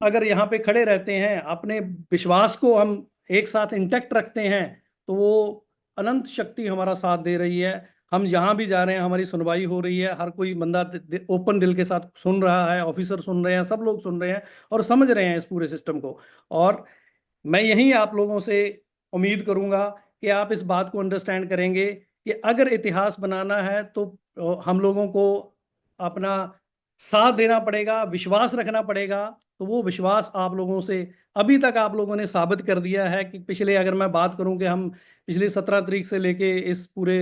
अगर यहाँ पे खड़े रहते हैं, अपने विश्वास को हम एक साथ इंटैक्ट रखते हैं, तो वो अनंत शक्ति हमारा साथ दे रही है। हम जहाँ भी जा रहे हैं, हमारी सुनवाई हो रही है, हर कोई बंदा ओपन दिल के साथ सुन रहा है, ऑफिसर सुन रहे हैं, सब लोग सुन रहे हैं और समझ रहे हैं इस पूरे सिस्टम को। और मैं यही आप लोगों से उम्मीद करूंगा कि आप इस बात को अंडरस्टैंड करेंगे कि अगर इतिहास बनाना है तो हम लोगों को अपना साथ देना पड़ेगा, विश्वास रखना पड़ेगा। तो वो विश्वास आप लोगों से अभी तक आप लोगों ने साबित कर दिया है कि पिछले, अगर मैं बात करूं कि हम पिछले 17 तारीख से लेके इस पूरे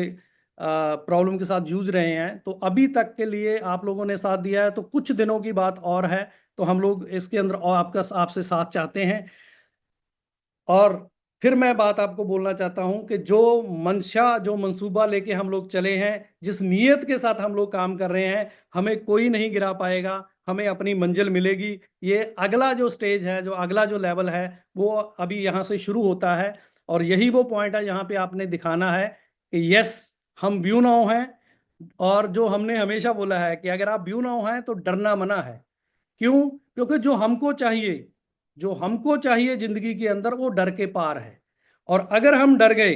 प्रॉब्लम के साथ जूझ रहे हैं, तो अभी तक के लिए आप लोगों ने साथ दिया है। तो कुछ दिनों की बात और है, तो हम लोग इसके अंदर और आपसे साथ चाहते हैं। और फिर मैं बात आपको बोलना चाहता हूं कि जो मंशा, जो मंसूबा लेके हम लोग चले हैं, जिस नीयत के साथ हम लोग काम कर रहे हैं, हमें कोई नहीं गिरा पाएगा, हमें अपनी मंजिल मिलेगी। ये अगला जो स्टेज है, जो अगला जो लेवल है, वो अभी यहाँ से शुरू होता है। और यही वो पॉइंट है जहाँ पे आपने दिखाना है कि यस, हम ब्यू नाउ हैं। और जो हमने हमेशा बोला है कि अगर आप ब्यू नाउ हैं तो डरना मना है। क्यों? क्योंकि जो हमको चाहिए जिंदगी के अंदर, वो डर के पार है। और अगर हम डर गए,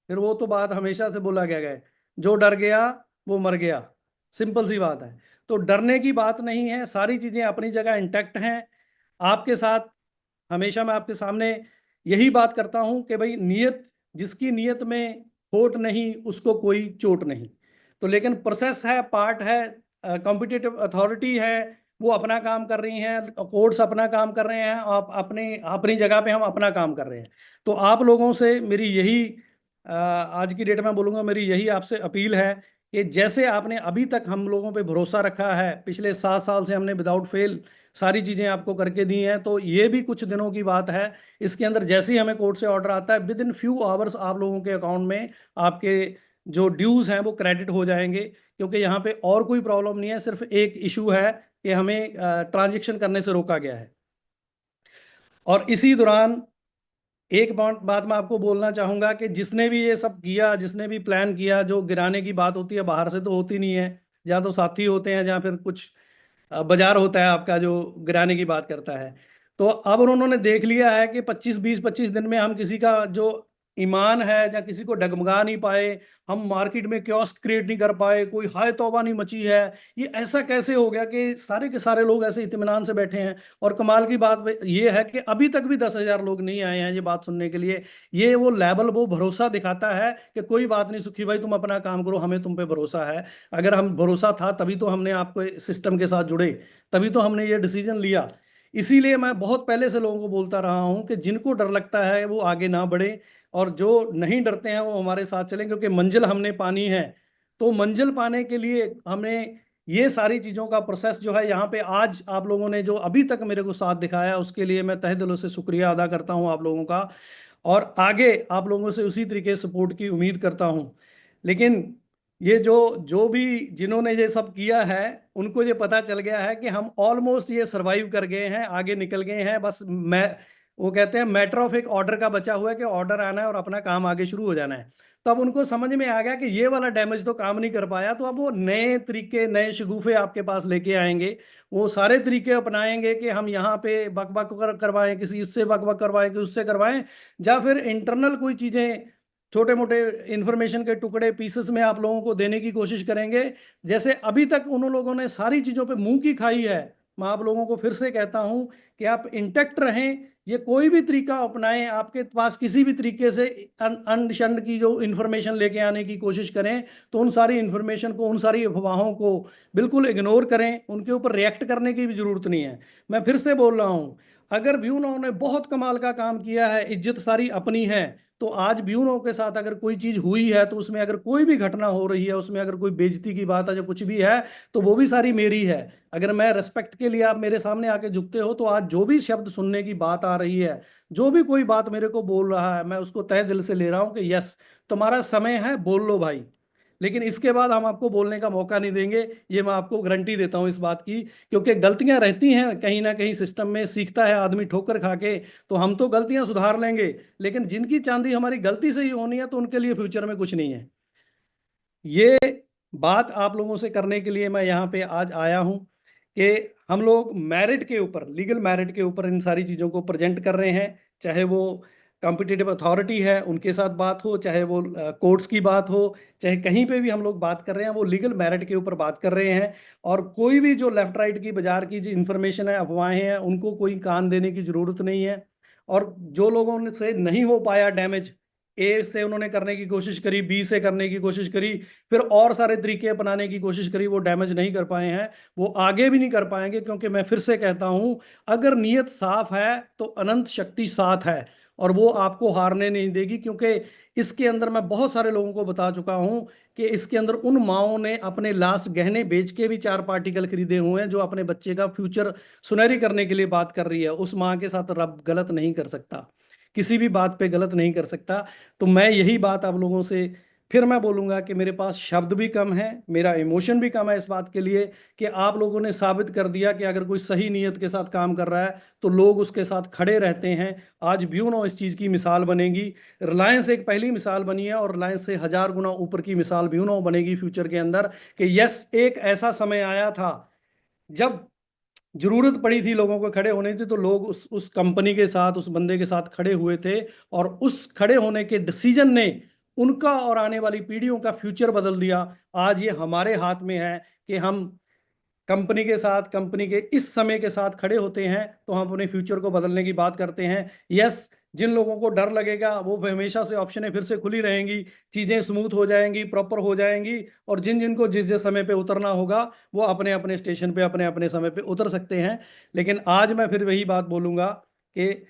फिर वो तो बात हमेशा से बोला गया है, जो डर गया वो मर गया। सिंपल सी बात है। तो डरने की बात नहीं है, सारी चीजें अपनी जगह इंटैक्ट हैं। आपके साथ हमेशा मैं आपके सामने यही बात करता हूं कि भाई, नियत, जिसकी नियत में खोट नहीं उसको कोई चोट नहीं। तो लेकिन प्रोसेस है, पार्ट है, कॉम्पिटिटिव अथॉरिटी है, वो अपना काम कर रही हैं, कोर्ट्स अपना काम कर रहे हैं, आप अपने अपनी जगह पे हम अपना काम कर रहे हैं। तो आप लोगों से मेरी यही आज की डेट में बोलूँगा, मेरी यही आपसे अपील है कि जैसे आपने अभी तक हम लोगों पे भरोसा रखा है, पिछले 7 साल से हमने विदाउट फेल सारी चीज़ें आपको करके दी हैं, तो ये भी कुछ दिनों की बात है। इसके अंदर जैसे ही हमें कोर्ट से ऑर्डर आता है, विद इन फ्यू आवर्स आप लोगों के अकाउंट में आपके जो ड्यूज हैं वो क्रेडिट हो जाएंगे। क्योंकि यहाँ पे और कोई प्रॉब्लम नहीं है, सिर्फ एक इशू है कि हमें ट्रांजेक्शन करने से रोका गया है। और इसी दौरान एक बात मैं आपको बोलना चाहूंगा कि जिसने भी ये सब किया, जिसने भी प्लान किया, जो गिराने की बात होती है बाहर से तो होती नहीं है, जहाँ तो साथी होते हैं, जहाँ फिर कुछ बाजार होता है आपका जो गिराने की बात करता है। तो अब उन्होंने देख लिया है कि 25 दिन में हम किसी का जो ईमान है या किसी को डगमगा नहीं पाए, हम मार्केट में कियोस्क क्रिएट नहीं कर पाए, कोई हाय तौबा नहीं मची है। ये ऐसा कैसे हो गया कि सारे के सारे लोग ऐसे इत्मीनान से बैठे हैं? और कमाल की बात ये है कि अभी तक भी 10,000 लोग नहीं आए हैं ये बात सुनने के लिए। ये वो लेवल, वो भरोसा दिखाता है कि कोई बात नहीं सुखी भाई, तुम अपना काम करो, हमें तुम पे भरोसा है। अगर हम भरोसा था तभी तो हमने आपको सिस्टम के साथ जुड़े, तभी तो हमने ये डिसीजन लिया। इसीलिए मैं बहुत पहले से लोगों को बोलता रहा हूं कि जिनको डर लगता है वो आगे ना बढ़े, और जो नहीं डरते हैं वो हमारे साथ चलें, क्योंकि मंजिल हमने पानी है। तो मंजिल पाने के लिए हमें ये सारी चीज़ों का प्रोसेस जो है, यहाँ पे आज आप लोगों ने जो अभी तक मेरे को साथ दिखाया, उसके लिए मैं तहे दिलों से शुक्रिया अदा करता हूँ आप लोगों का। और आगे आप लोगों से उसी तरीके सपोर्ट की उम्मीद करता हूँ। लेकिन ये जो जो भी जिन्होंने ये सब किया है, उनको ये पता चल गया है कि हम ऑलमोस्ट ये सरवाइव कर गए हैं, आगे निकल गए हैं। बस मैं, वो कहते हैं मैटर ऑफ एक ऑर्डर का बचा हुआ है कि ऑर्डर आना है और अपना काम आगे शुरू हो जाना है। तो अब उनको समझ में आ गया कि ये वाला डैमेज तो काम नहीं कर पाया, तो अब वो नए तरीके, नए शगुफे आपके पास लेके आएंगे। वो सारे तरीके अपनाएंगे कि हम यहाँ पे बक बक करवाएं, किसी इससे बक बक करवाएं, किसी उससे करवाएं, या फिर इंटरनल कोई चीजें, छोटे मोटे इंफॉर्मेशन के टुकड़े पीसेस में आप लोगों को देने की कोशिश करेंगे। जैसे अभी तक उन लोगों ने सारी चीजों पे मुंह की खाई है, मैं आप लोगों को फिर से कहता हूं कि आप इंटेक्ट रहें। ये कोई भी तरीका अपनाएं, आपके पास किसी भी तरीके से अंड शंड की जो इन्फॉर्मेशन लेके आने की कोशिश करें, तो उन सारी इन्फॉर्मेशन को, उन सारी अफवाहों को बिल्कुल इग्नोर करें, उनके ऊपर रिएक्ट करने की भी जरूरत नहीं है। मैं फिर से बोल रहा हूं, अगर ब्यूनो ने बहुत कमाल का काम किया है, इज्जत सारी अपनी है, तो आज ब्यूनो के साथ अगर कोई चीज हुई है, तो उसमें अगर कोई भी घटना हो रही है, उसमें अगर कोई बेइज्जती की बात है, जो कुछ भी है, तो वो भी सारी मेरी है। अगर मैं रिस्पेक्ट के लिए आप मेरे सामने आके झुकते हो, तो आज जो भी शब्द सुनने की बात आ रही है, जो भी कोई बात मेरे को बोल रहा है, मैं उसको तहे दिल से ले रहा हूं कि यस, तुम्हारा समय है, बोल लो भाई। लेकिन इसके बाद हम आपको बोलने का मौका नहीं देंगे, ये मैं आपको गारंटी देता हूं इस बात की। क्योंकि गलतियां रहती हैं कहीं ना कहीं, सिस्टम में सीखता है आदमी ठोकर खा के। तो हम तो गलतियां सुधार लेंगे, लेकिन जिनकी चांदी हमारी गलती से ही होनी है, तो उनके लिए फ्यूचर में कुछ नहीं है। ये बात आप लोगों से करने के लिए मैं यहाँ पे आज आया हूँ कि हम लोग मेरिट के ऊपर, लीगल मेरिट के ऊपर इन सारी चीज़ों को प्रेज़ेंट कर रहे हैं। चाहे वो कॉम्पिटिटिव अथॉरिटी है, उनके साथ बात हो, चाहे वो कोर्ट्स की बात हो, चाहे कहीं पे भी हम लोग बात कर रहे हैं, वो लीगल मेरिट के ऊपर बात कर रहे हैं। और कोई भी जो लेफ्ट राइट की बाज़ार की जो इन्फॉर्मेशन है, अफ़वाहें हैं, उनको कोई कान देने की ज़रूरत नहीं है। और जो लोगों ने से नहीं हो पाया डैमेज, ए से उन्होंने करने की कोशिश करी, बी से करने की कोशिश करी, फिर और सारे तरीके अपनाने की कोशिश करी, वो डैमेज नहीं कर पाए हैं, वो आगे भी नहीं कर पाएँगे, क्योंकि मैं फिर से कहता हूँ, अगर नीयत साफ़ है, तो अनंत शक्ति साथ है और वो आपको हारने नहीं देगी। क्योंकि इसके अंदर मैं बहुत सारे लोगों को बता चुका हूँ कि इसके अंदर उन माँओं ने अपने लास्ट गहने बेच के भी 4 पार्टिकल खरीदे हुए हैं, जो अपने बच्चे का फ्यूचर सुनहरी करने के लिए बात कर रही है। उस माँ के साथ रब गलत नहीं कर सकता, किसी भी बात पे गलत नहीं कर सकता। तो मैं यही बात आप लोगों से फिर मैं बोलूँगा कि मेरे पास शब्द भी कम हैं, मेरा इमोशन भी कम है इस बात के लिए कि आप लोगों ने साबित कर दिया कि अगर कोई सही नीयत के साथ काम कर रहा है, तो लोग उसके साथ खड़े रहते हैं। आज ब्यूनो इस चीज़ की मिसाल बनेगी। रिलायंस एक पहली मिसाल बनी है और रिलायंस से 1000 गुना ऊपर की मिसाल ब्यूनो बनेगी फ्यूचर के अंदर कि यस, एक ऐसा समय आया था, जब ज़रूरत पड़ी थी लोगों को खड़े होने की, तो लोग उस कंपनी के साथ, उस बंदे के साथ खड़े हुए थे और उस खड़े होने के डिसीजन ने उनका और आने वाली पीढ़ियों का फ्यूचर बदल दिया। आज ये हमारे हाथ में है कि हम कंपनी के साथ, कंपनी के इस समय के साथ खड़े होते हैं, तो हम अपने फ्यूचर को बदलने की बात करते हैं। यस, जिन लोगों को डर लगेगा, वो हमेशा से ऑप्शनें फिर से खुली रहेंगी, चीज़ें स्मूथ हो जाएँगी, प्रॉपर हो जाएँगी और जिन-जिन को जिस-जिस समय पे उतरना होगा, वो अपने-अपने स्टेशन पे, अपने-अपने समय पे उतर सकते हैं। लेकिन आज मैं फिर वही बात बोलूँगा कि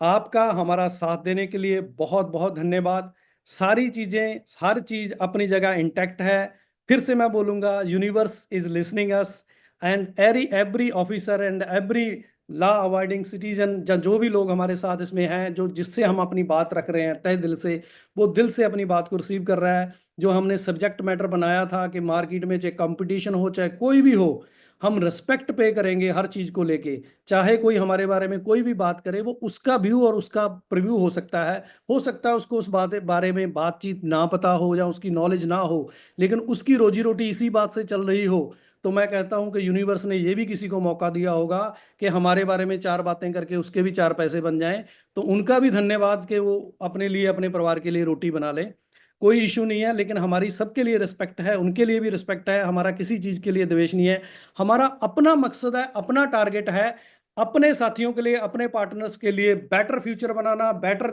आपका हमारा साथ देने के लिए बहुत-बहुत धन्यवाद। सारी चीज़ें, हर चीज़ अपनी जगह इंटैक्ट है। फिर से मैं बोलूँगा, universe is listening us and every officer and every law avoiding citizen, जो भी लोग हमारे साथ इसमें हैं, जो जिससे हम अपनी बात रख रहे हैं तहे दिल से, वो दिल से अपनी बात को रिसीव कर रहा है। जो हमने सब्जेक्ट मैटर बनाया था कि मार्केट में चाहे कॉम्पिटिशन हो, चाहे कोई भी हो, हम रिस्पेक्ट पे करेंगे हर चीज़ को लेके। चाहे कोई हमारे बारे में कोई भी बात करे, वो उसका व्यू और उसका प्रीव्यू हो सकता है। हो सकता है उसको उस बारे में बातचीत ना पता हो या उसकी नॉलेज ना हो, लेकिन उसकी रोज़ी-रोटी इसी बात से चल रही हो। तो मैं कहता हूँ कि यूनिवर्स ने ये भी किसी को मौका दिया होगा कि हमारे बारे में 4 बातें करके उसके भी 4 पैसे बन जाएँ। तो उनका भी धन्यवाद कि वो अपने लिए, अपने परिवार के लिए रोटी बना लें। कोई इश्यू नहीं है, लेकिन हमारी सबके लिए रिस्पेक्ट है, उनके लिए भी रिस्पेक्ट है, हमारा किसी चीज़ के लिए द्वेष नहीं है। हमारा अपना मकसद है, अपना टारगेट है, अपने साथियों के लिए, अपने पार्टनर्स के लिए बेटर फ्यूचर बनाना, बेटर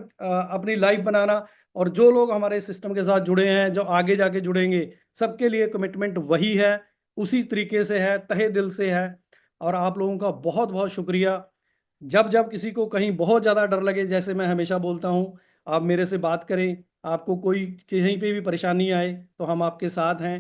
अपनी लाइफ बनाना। और जो लोग हमारे सिस्टम के साथ जुड़े हैं, जो आगे जाके जुड़ेंगे, सबके लिए कमिटमेंट वही है, उसी तरीके से है, तहे दिल से है। और आप लोगों का बहुत-बहुत शुक्रिया। जब-जब किसी को कहीं बहुत ज़्यादा डर लगे, जैसे मैं हमेशा बोलता हूँ, आप मेरे से बात करें। आपको कोई कहीं पे भी परेशानी आए, तो हम आपके साथ हैं।